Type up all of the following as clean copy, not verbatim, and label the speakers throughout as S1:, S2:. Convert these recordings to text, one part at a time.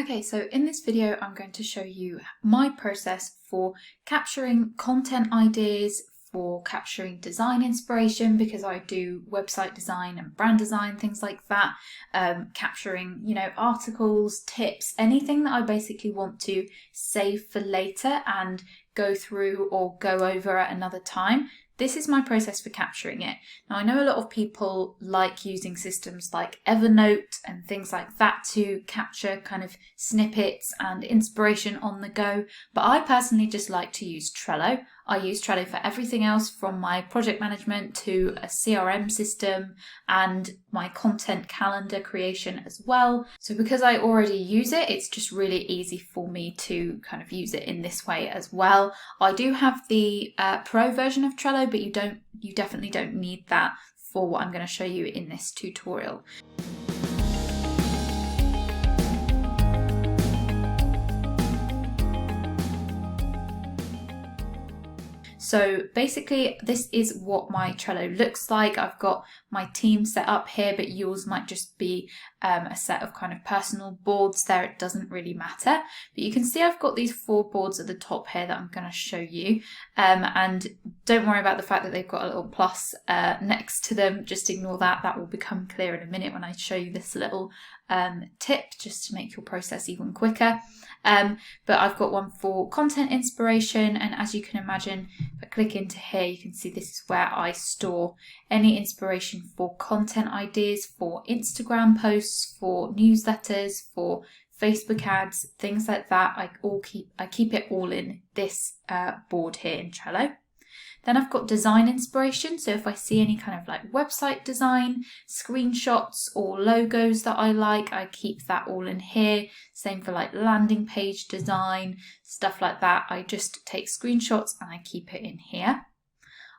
S1: Okay, so in this video, I'm going to show you my process for capturing content ideas, for capturing design inspiration, because I do website design and brand design, things like that, capturing, articles, tips, anything that I basically want to save for later and go through or go over at another time. This is my process for capturing it. Now, I know a lot of people like using systems like Evernote and things like that to capture kind of snippets and inspiration on the go, but I personally just like to use Trello. I use Trello for everything else from my project management to a CRM system and my content calendar creation as well. So because I already use it, it's just really easy for me to kind of use it in this way as well. I do have the Pro version of Trello, but you definitely don't need that for what I'm going to show you in this tutorial. So basically, this is what my Trello looks like. I've got my team set up here, but yours might just be a set of kind of personal boards there. It doesn't really matter. But you can see I've got these 4 boards at the top here that I'm going to show you. And don't worry about the fact that they've got a little plus next to them. Just ignore that. That will become clear in a minute when I show you this little tip, just to make your process even quicker. But I've got one for content inspiration, and as you can imagine, if I click into here, you can see this is where I store any inspiration for content ideas, for Instagram posts, for newsletters, for Facebook ads, things like that. I keep it all in this board here in Trello. Then I've got design inspiration. So if I see any kind of like website design, screenshots or logos that I like, I keep that all in here. Same for like landing page design, stuff like that. I just take screenshots and I keep it in here.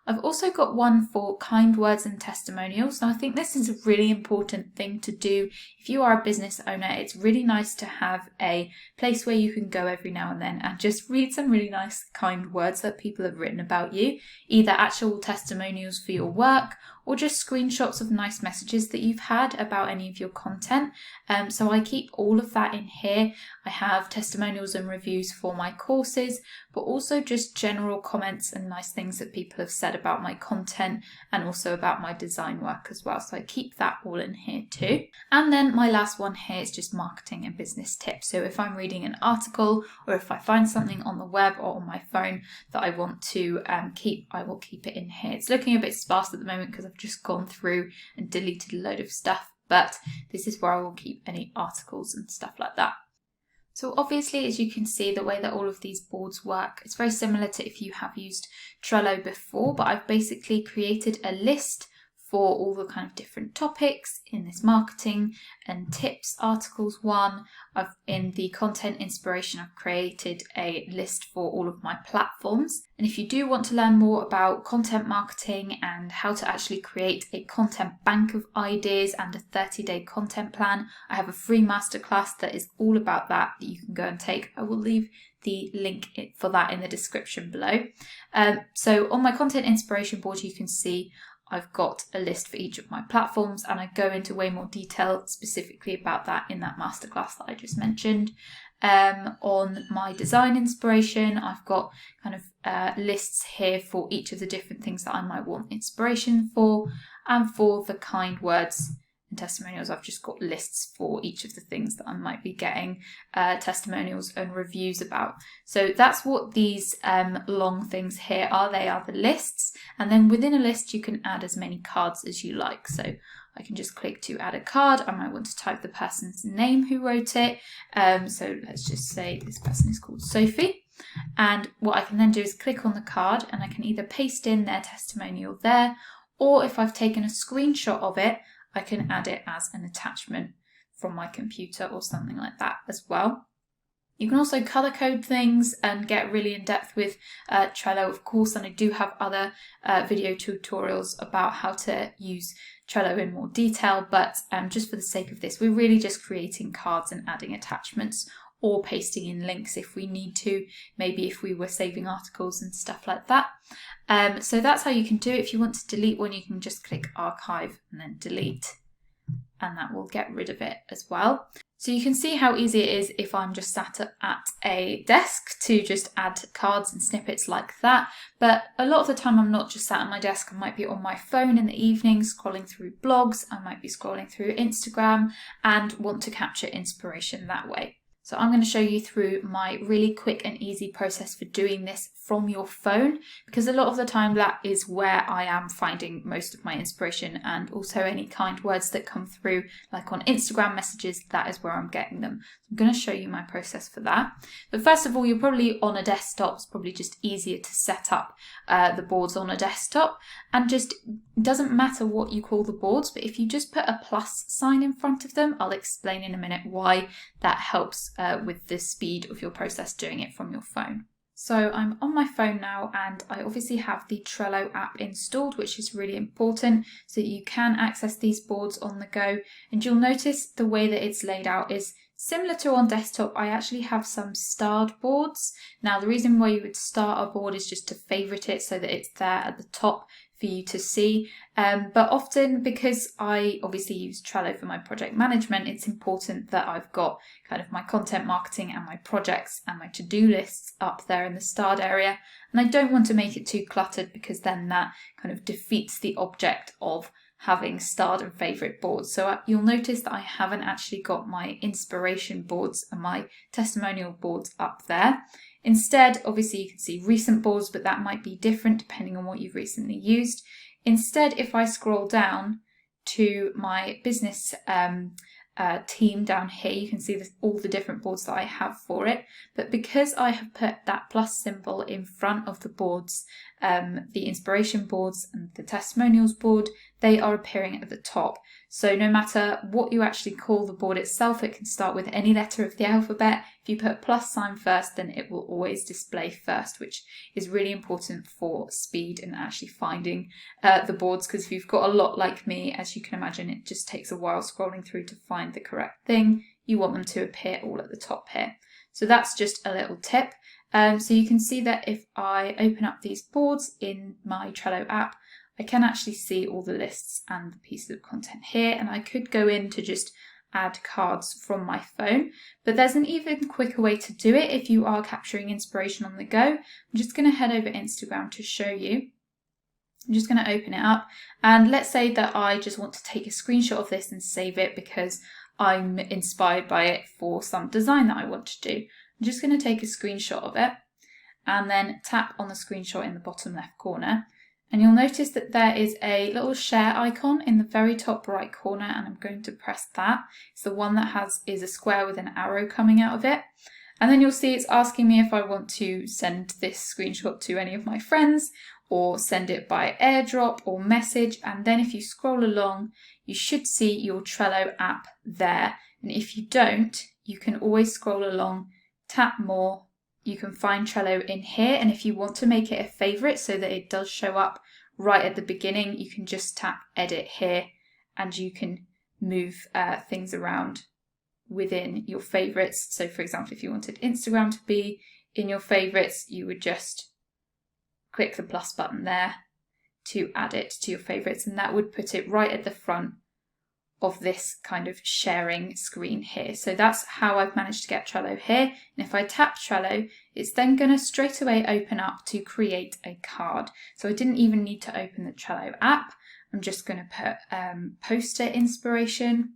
S1: I've also got one for kind words and testimonials. Now, I think this is a really important thing to do. If you are a business owner, it's really nice to have a place where you can go every now and then and just read some really nice kind words that people have written about you, either actual testimonials for your work or just screenshots of nice messages that you've had about any of your content. So I keep all of that in here. I have testimonials and reviews for my courses, but also just general comments and nice things that people have said about my content and also about my design work as well. So I keep that all in here too. And then my last one here is just marketing and business tips. So if I'm reading an article or if I find something on the web or on my phone that I want to keep, I will keep it in here. It's looking a bit sparse at the moment because I've just gone through and deleted a load of stuff, but this is where I will keep any articles and stuff like that. So obviously, as you can see, the way that all of these boards work, it's very similar to if you have used Trello before, but I've basically created a list for all the kind of different topics in this marketing and tips articles one. In the content inspiration, I've created a list for all of my platforms. And if you do want to learn more about content marketing and how to actually create a content bank of ideas and a 30-day content plan, I have a free masterclass that is all about that you can go and take. I will leave the link for that in the description below. So on my content inspiration board, you can see I've got a list for each of my platforms, and I go into way more detail specifically about that in that masterclass that I just mentioned. On my design inspiration, I've got kind of lists here for each of the different things that I might want inspiration for, and for the kind words and testimonials, I've just got lists for each of the things that I might be getting testimonials and reviews about. So that's what these long things here are. They are the lists, and then within a list you can add as many cards as you like. So I can just click to add a card. I might want to type the person's name who wrote it. So let's just say this person is called Sophie. And what I can then do is click on the card and I can either paste in their testimonial there, or if I've taken a screenshot of it, I can add it as an attachment from my computer or something like that as well. You can also color code things and get really in depth with Trello, of course, and I do have other video tutorials about how to use Trello in more detail, but just for the sake of this, we're really just creating cards and adding attachments or pasting in links if we need to, maybe if we were saving articles and stuff like that. So that's how you can do it. If you want to delete one, you can just click archive and then delete, and that will get rid of it as well. So you can see how easy it is if I'm just sat at a desk to just add cards and snippets like that. But a lot of the time I'm not just sat at my desk. I might be on my phone in the evening scrolling through blogs. I might be scrolling through Instagram and want to capture inspiration that way. So I'm going to show you through my really quick and easy process for doing this from your phone, because a lot of the time that is where I am finding most of my inspiration, and also any kind words that come through, like on Instagram messages, that is where I'm getting them. So I'm going to show you my process for that. But first of all, you're probably on a desktop. It's probably just easier to set up the boards on a desktop, and just doesn't matter what you call the boards, but if you just put a plus sign in front of them, I'll explain in a minute why that helps with the speed of your process doing it from your phone. So I'm on my phone now, and I obviously have the Trello app installed, which is really important so that you can access these boards on the go. And you'll notice the way that it's laid out is similar to on desktop. I actually have some starred boards. Now, the reason why you would start a board is just to favorite it so that it's there at the top for you to see. But often, because I obviously use Trello for my project management, it's important that I've got kind of my content marketing and my projects and my to-do lists up there in the starred area. And I don't want to make it too cluttered, because then that kind of defeats the object of having starred and favorite boards. So you'll notice that I haven't actually got my inspiration boards and my testimonial boards up there. Instead, obviously you can see recent boards, but that might be different depending on what you've recently used. Instead, if I scroll down to my business team down here, you can see all the different boards that I have for it. But because I have put that plus symbol in front of the boards, the inspiration boards and the testimonials board, they are appearing at the top. So no matter what you actually call the board itself, it can start with any letter of the alphabet. If you put a plus sign first, then it will always display first, which is really important for speed and actually finding the boards, because if you've got a lot like me, as you can imagine, it just takes a while scrolling through to find the correct thing. You want them to appear all at the top here. So that's just a little tip. So you can see that if I open up these boards in my Trello app, I can actually see all the lists and the pieces of content here, and I could go in to just add cards from my phone, but there's an even quicker way to do it if you are capturing inspiration on the go. I'm just going to head over Instagram to show you. I'm just going to open it up, and let's say that I just want to take a screenshot of this and save it because I'm inspired by it for some design that I want to do. I'm just going to take a screenshot of it and then tap on the screenshot in the bottom left corner. And you'll notice that there is a little share icon in the very top right corner, and I'm going to press that. It's the one that is a square with an arrow coming out of it. And then you'll see it's asking me if I want to send this screenshot to any of my friends, or send it by airdrop or message. And then if you scroll along, you should see your Trello app there. And if you don't, you can always scroll along, tap more. You can find Trello in here, and if you want to make it a favorite so that it does show up right at the beginning, you can just tap edit here, and you can move things around within your favorites. So for example, if you wanted Instagram to be in your favorites, you would just click the plus button there to add it to your favorites, and that would put it right at the front of this kind of sharing screen here. So that's how I've managed to get Trello here. And if I tap Trello, it's then going to straight away open up to create a card. So I didn't even need to open the Trello app. I'm just going to put poster inspiration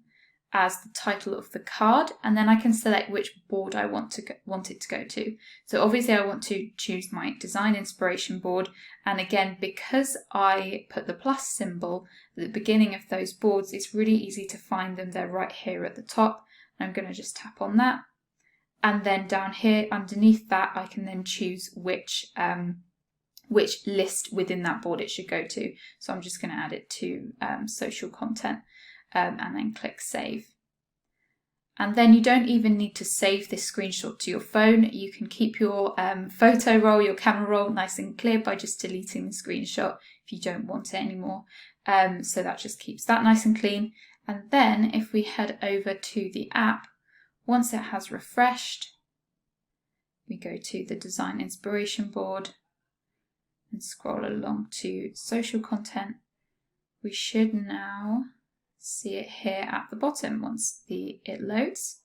S1: as the title of the card, and then I can select which board I want it to go to. So obviously I want to choose my design inspiration board, and again, because I put the plus symbol at the beginning of those boards, it's really easy to find them. They're right here at the top. I'm going to just tap on that, and then down here underneath that I can then choose which list within that board it should go to. So I'm just going to add it to social content. And then click save. And then you don't even need to save this screenshot to your phone. You can keep your photo roll, your camera roll nice and clear by just deleting the screenshot if you don't want it anymore. So that just keeps that nice and clean. And then if we head over to the app, once it has refreshed, we go to the design inspiration board and scroll along to social content. We should now see it here at the bottom once it loads.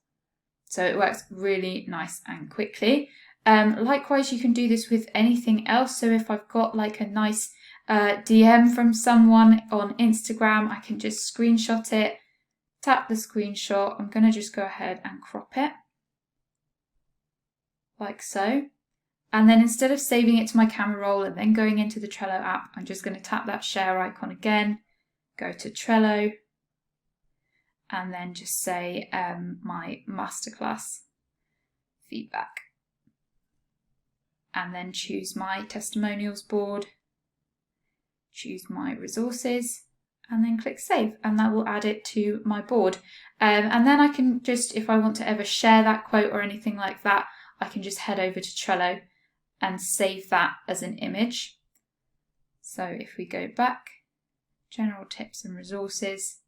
S1: So it works really nice and quickly. Likewise, you can do this with anything else. So if I've got like a nice DM from someone on Instagram, I can just screenshot it, tap the screenshot. I'm going to just go ahead and crop it like so. And then instead of saving it to my camera roll and then going into the Trello app, I'm just going to tap that share icon again, go to Trello, and then just say my masterclass feedback. And then choose my testimonials board, choose my resources, and then click save, and that will add it to my board. And then I can just, if I want to ever share that quote or anything like that, I can just head over to Trello and save that as an image. So if we go back, general tips and resources,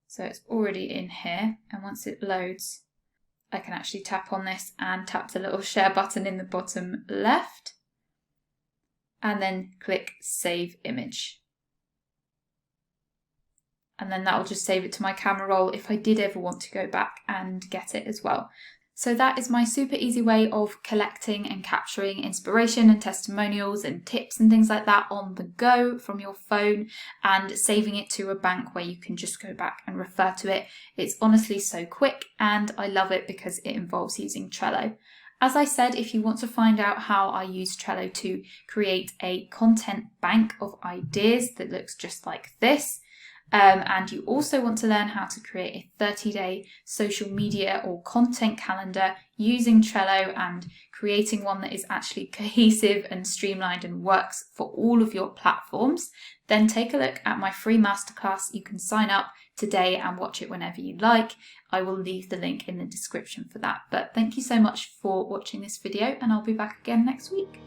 S1: so it's already in here, and once it loads, I can actually tap on this and tap the little share button in the bottom left, and then click save image. And then that will just save it to my camera roll if I did ever want to go back and get it as well. So that is my super easy way of collecting and capturing inspiration and testimonials and tips and things like that on the go from your phone, and saving it to a bank where you can just go back and refer to it. It's honestly so quick, and I love it because it involves using Trello. As I said, if you want to find out how I use Trello to create a content bank of ideas that looks just like this, and you also want to learn how to create a 30-day social media or content calendar using Trello and creating one that is actually cohesive and streamlined and works for all of your platforms, then take a look at my free masterclass. You can sign up today and watch it whenever you like. I will leave the link in the description for that. But thank you so much for watching this video, and I'll be back again next week.